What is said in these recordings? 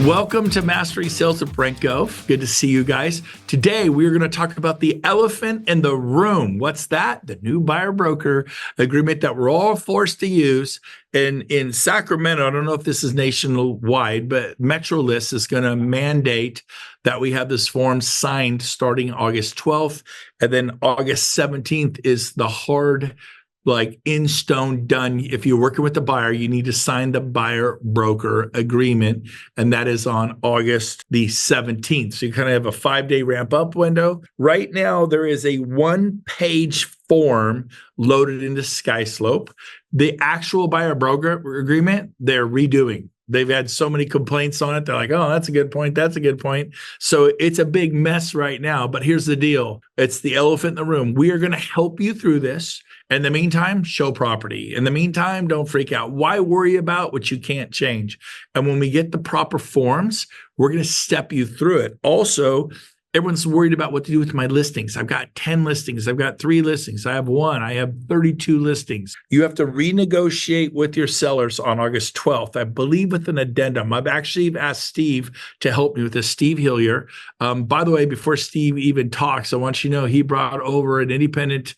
Welcome to Mastery Sales with Brent Gove. Good to see you guys. Today, we're going to talk about the elephant in the room. What's that? The new buyer-broker agreement that we're all forced to use. In Sacramento, I don't know if this is nationwide, but MetroList is going to mandate that we have this form signed starting August 12th. And then August 17th is the hard, like in stone done. If you're working with the buyer, you need to sign the buyer broker agreement. And that is on August the 17th. So you kind of have a 5-day ramp up window. Right now, there is a 1-page form loaded into SkySlope. The actual buyer broker agreement, they're redoing. They've had so many complaints on it. They're like, oh, that's a good point. That's a good point. So it's a big mess right now. But here's the deal. It's the elephant in the room. We are going to help you through this. In the meantime, show property. In the meantime, don't freak out. Why worry about what you can't change? And when we get the proper forms, we're going to step you through it. Also, everyone's worried about what to do with my listings. I've got 10 listings. I've got 3 listings. I have 1. I have 32 listings. You have to renegotiate with your sellers on August 12th, I believe with an addendum. I've actually asked Steve to help me with this, Steve Hillier. By the way, before Steve even talks, I want you to know he brought over an independent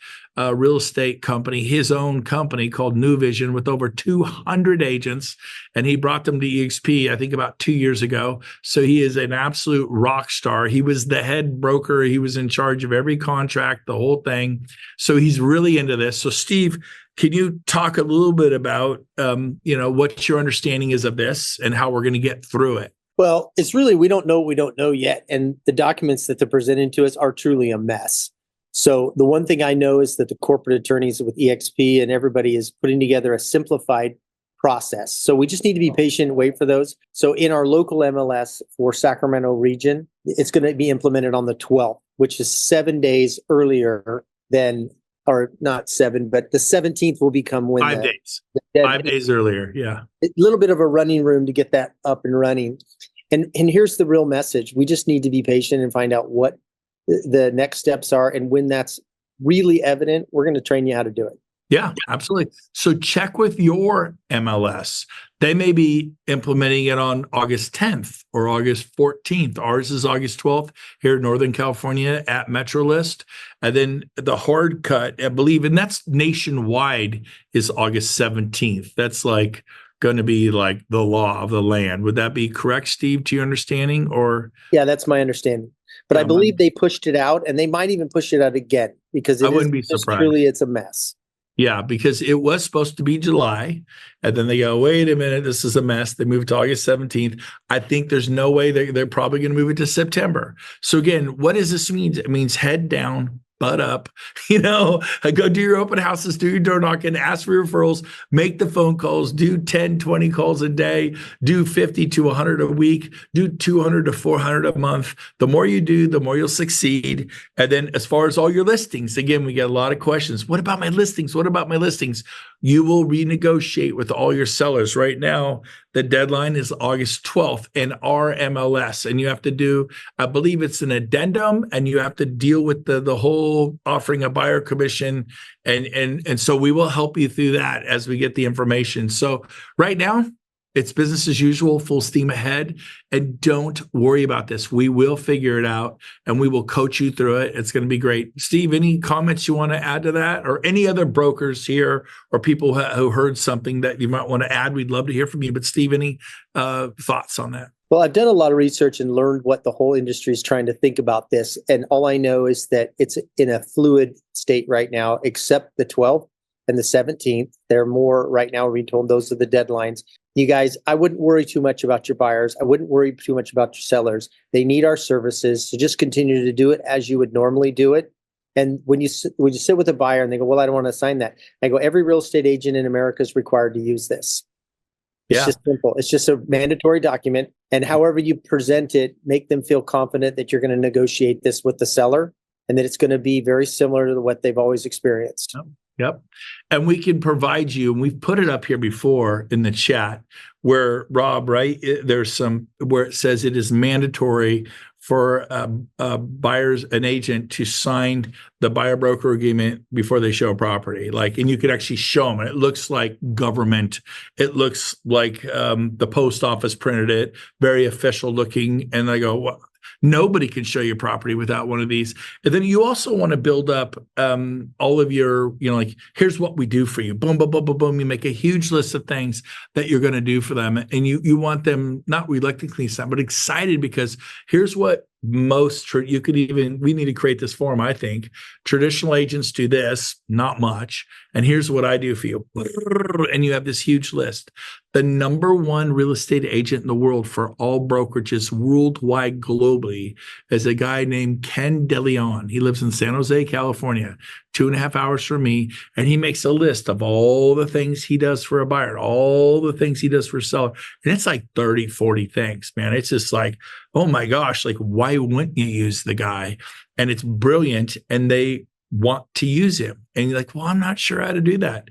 real estate company, his own company called New Vision with over 200 agents. And he brought them to EXP, I think about 2 years ago. So he is an absolute rock star. He was the head broker. He was in charge of every contract, the whole thing. So he's really into this. So Steve, can you talk a little bit about, what your understanding is of this and how we're going to get through it? Well, it's really, we don't know yet. And the documents that they're presenting to us are truly a mess. So the one thing I know is that the corporate attorneys with EXP and everybody is putting together a simplified process. So we just need to be patient and wait for those. So in our local MLS for Sacramento region, it's going to be implemented on the 12th, which is 7 days earlier than, or not 7, but the 17th will become when 5 days. 5 days earlier. Yeah. A little bit of a running room to get that up and running. And here's the real message. We just need to be patient and find out what the next steps are. And when that's really evident, we're going to train you how to do it. Yeah, absolutely. So check with your MLS. They may be implementing it on August 10th or August 14th. Ours is August 12th here in Northern California at MetroList. And then the hard cut, I believe, and that's nationwide, is August 17th. That's like going to be like the law of the land. Would that be correct, Steve, to your understanding? Or yeah, that's my understanding. But I believe they pushed it out, and they might even push it out again because I wouldn't be surprised. Truly, it's a mess. Yeah, because it was supposed to be July, and then they go, wait a minute, this is a mess. They moved to August 17th. I think there's no way they're probably going to move it to September. So again, what does this mean? It means head down, butt up, go do your open houses, do your door knocking, ask for referrals, make the phone calls, do 10, 20 calls a day, do 50 to 100 a week, do 200 to 400 a month. The more you do, the more you'll succeed. And then as far as all your listings, again, we get a lot of questions. What about my listings? What about my listings? You will renegotiate with all your sellers. Right now, the deadline is August 12th in our MLS. And you have to do, I believe it's an addendum, and you have to deal with the whole offering a buyer commission. And so we will help you through that as we get the information. So right now, it's business as usual, full steam ahead. And don't worry about this. We will figure it out, and we will coach you through it. It's going to be great. Steve, any comments you want to add to that, or any other brokers here or people who heard something that you might want to add? We'd love to hear from you. But Steve, any thoughts on that? Well, I've done a lot of research and learned what the whole industry is trying to think about this. And all I know is that it's in a fluid state right now, except the 12th and the 17th. They're more right now, we're told those are the deadlines. You guys, I wouldn't worry too much about your buyers. I wouldn't worry too much about your sellers. They need our services. So just continue to do it as you would normally do it. And when you sit with a buyer and they go, well, I don't want to sign that. I go, every real estate agent in America is required to use this. It's just simple. It's just a mandatory document. And however you present it, make them feel confident that you're going to negotiate this with the seller and that it's going to be very similar to what they've always experienced. Yep. And we can provide you, and we've put it up here before in the chat where, Rob, right, there's some where it says it is mandatory for buyers, an agent to sign the buyer broker agreement before they show a property. And you could actually show them, and it looks like government. It looks like the post office printed it, very official looking. And I go, well, nobody can show you property without one of these. And then you also want to build up all of your, here's what we do for you. Boom, boom, boom, boom, boom. You make a huge list of things that you're going to do for them. And you want them not reluctantly signed, but excited, because here's what we need to create this form. I think traditional agents do this, not much. And here's what I do for you. And you have this huge list. The number one real estate agent in the world for all brokerages worldwide, globally, is a guy named Ken DeLeon. He lives in San Jose, California, 2.5 hours from me. And he makes a list of all the things he does for a buyer, all the things he does for a seller. And it's like 30, 40 things, man. It's just like, oh my gosh, why wouldn't you use the guy? And it's brilliant. And they want to use him. And you're like, well, I'm not sure how to do that.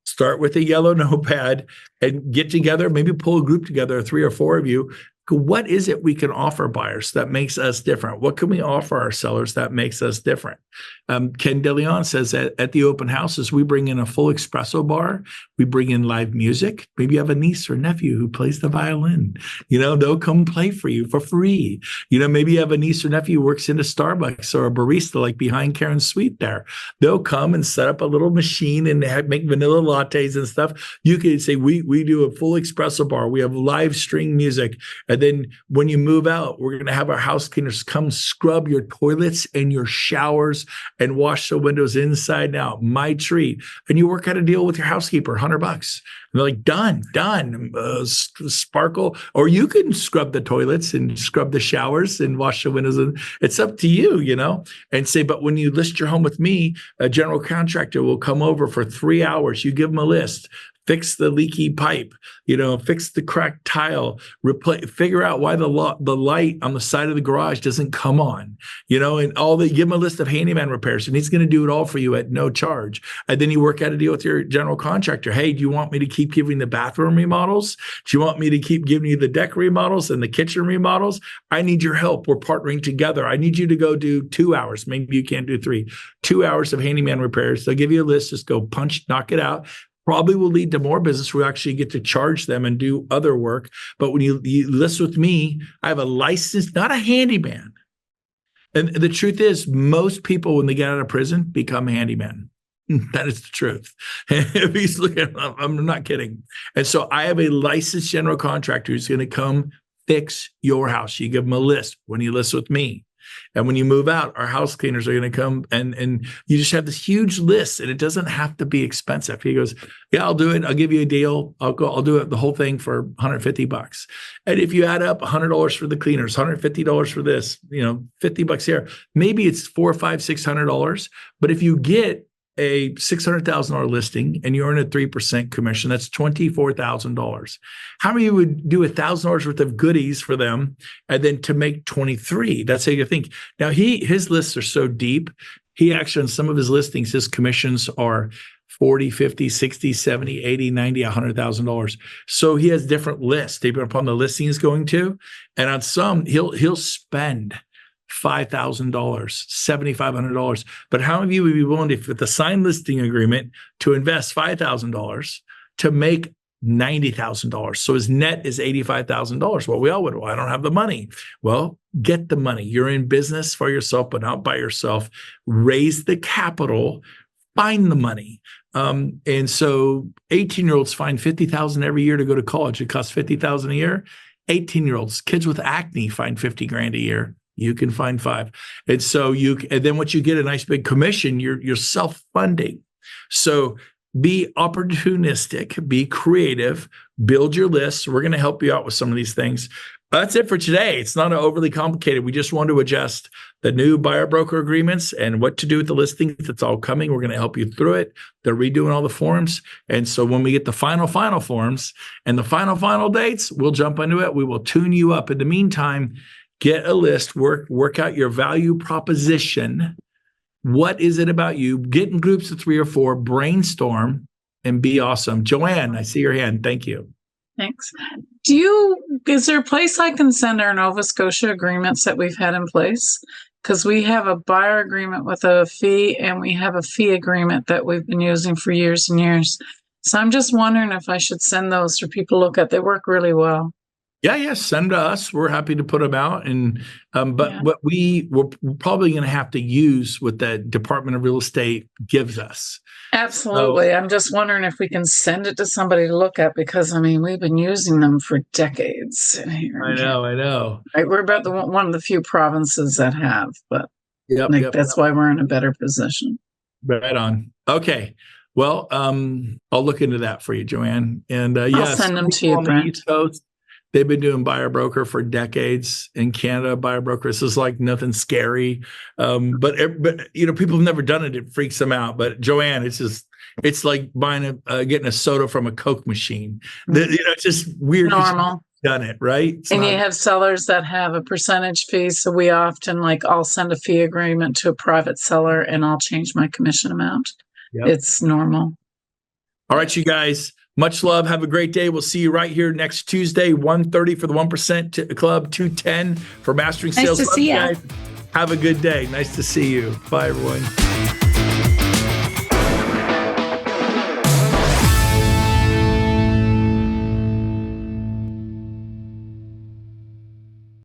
Start with a yellow notepad and get together, maybe pull a group together, 3 or 4 of you. What is it we can offer buyers that makes us different? What can we offer our sellers that makes us different? Ken DeLeon says that at the open houses, we bring in a full espresso bar. We bring in live music. Maybe you have a niece or nephew who plays the violin. They'll come play for you for free. Maybe you have a niece or nephew who works in a Starbucks or a barista, like behind Karen's Suite there. They'll come and set up a little machine and make vanilla lattes and stuff. You can say, we do a full espresso bar. We have live string music. And then when you move out, we're going to have our house cleaners come scrub your toilets and your showers and wash the windows inside and out. My treat. And you work out a deal with your housekeeper, $100. And they're like, done. Sparkle. Or you can scrub the toilets and scrub the showers and wash the windows. And it's up to you, and say, but when you list your home with me, a general contractor will come over for 3 hours. You give them a list. Fix the leaky pipe, fix the cracked tile, figure out why the light on the side of the garage doesn't come on, and give him a list of handyman repairs, and he's going to do it all for you at no charge. And then you work out a deal with your general contractor. Hey, do you want me to keep giving the bathroom remodels? Do you want me to keep giving you the deck remodels and the kitchen remodels? I need your help. We're partnering together. I need you to go do 2 hours. Maybe you can't do 3. 2 hours of handyman repairs. They'll give you a list. Just go punch, knock it out. Probably will lead to more business. We actually get to charge them and do other work. But when you list with me, I have a license, not a handyman. And the truth is, most people, when they get out of prison, become handyman. That is the truth. If he's looking, I'm not kidding. And so I have a licensed general contractor who's going to come fix your house. You give them a list when you list with me. And when you move out, our house cleaners are going to come and you just have this huge list, and it doesn't have to be expensive. He goes, yeah, I'll do it. I'll give you a deal. I'll do it, the whole thing for $150. And if you add up $100 for the cleaners, $150 for this, $50 here, maybe it's $400, $500, $600. But if you get a $600,000 listing and you earn a 3% commission, that's $24,000. How many would do $1,000 worth of goodies for them and then to make 23? That's how you think. Now his lists are so deep. He actually, on some of his listings, his commissions are 40, 50, 60, 70, 80, 90, $100,000. So he has different lists depending upon the listing he's going to. And on some, he'll spend $5,000, $7,500. But how many of you would be willing to, with a signed listing agreement, to invest $5,000 to make $90,000? So his net is $85,000. Well, we all would. Well, I don't have the money. Well, get the money. You're in business for yourself, but not by yourself. Raise the capital. Find the money. And so 18-year-olds find $50,000 every year to go to college. It costs $50,000 a year. 18-year-olds, kids with acne, find $50,000 a year. You can find 5. And so and then once you get a nice big commission, you're self-funding. So be opportunistic, be creative, build your lists. We're going to help you out with some of these things. That's it for today. It's not overly complicated. We just want to adjust the new buyer broker agreements and what to do with the listings. It's all coming. We're going to help you through it. They're redoing all the forms. And so when we get the final forms and the final dates, we'll jump into it. We will tune you up. In the meantime, get a list, work out your value proposition. What is it about you? Get in groups of 3 or 4, brainstorm, and be awesome. Joanne, I see your hand. Thank you. Thanks. Is there a place I can send our Nova Scotia agreements that we've had in place? Because we have a buyer agreement with a fee and we have a fee agreement that we've been using for years and years. So I'm just wondering if I should send those for people to look at. They work really well. Yeah, send to us. We're happy to put them out. And but what we're probably going to have to use what the Department of Real Estate gives us. Absolutely. I'm just wondering if we can send it to somebody to look at, because I mean, we've been using them for decades here. I know. Right, we're about one of the few provinces that have, but that's why we're in a better position. Right on. Okay. Well, I'll look into that for you, Joanne. And I'll send them to you, Brent. East Coast, they've been doing buyer broker for decades. In Canada, buyer broker, this is like nothing scary. But people have never done it. It freaks them out. But Joanne, it's like getting a soda from a Coke machine. It's just weird. Normal. Done it, right? You have sellers that have a percentage fee. So we often I'll send a fee agreement to a private seller and I'll change my commission amount. Yep. It's normal. All right, you guys. Much love. Have a great day. We'll see you right here next Tuesday, 1:30 for the 1% Club, 2:10 for Mastering Sales. Nice to see you. Have a good day. Nice to see you. Bye, everyone.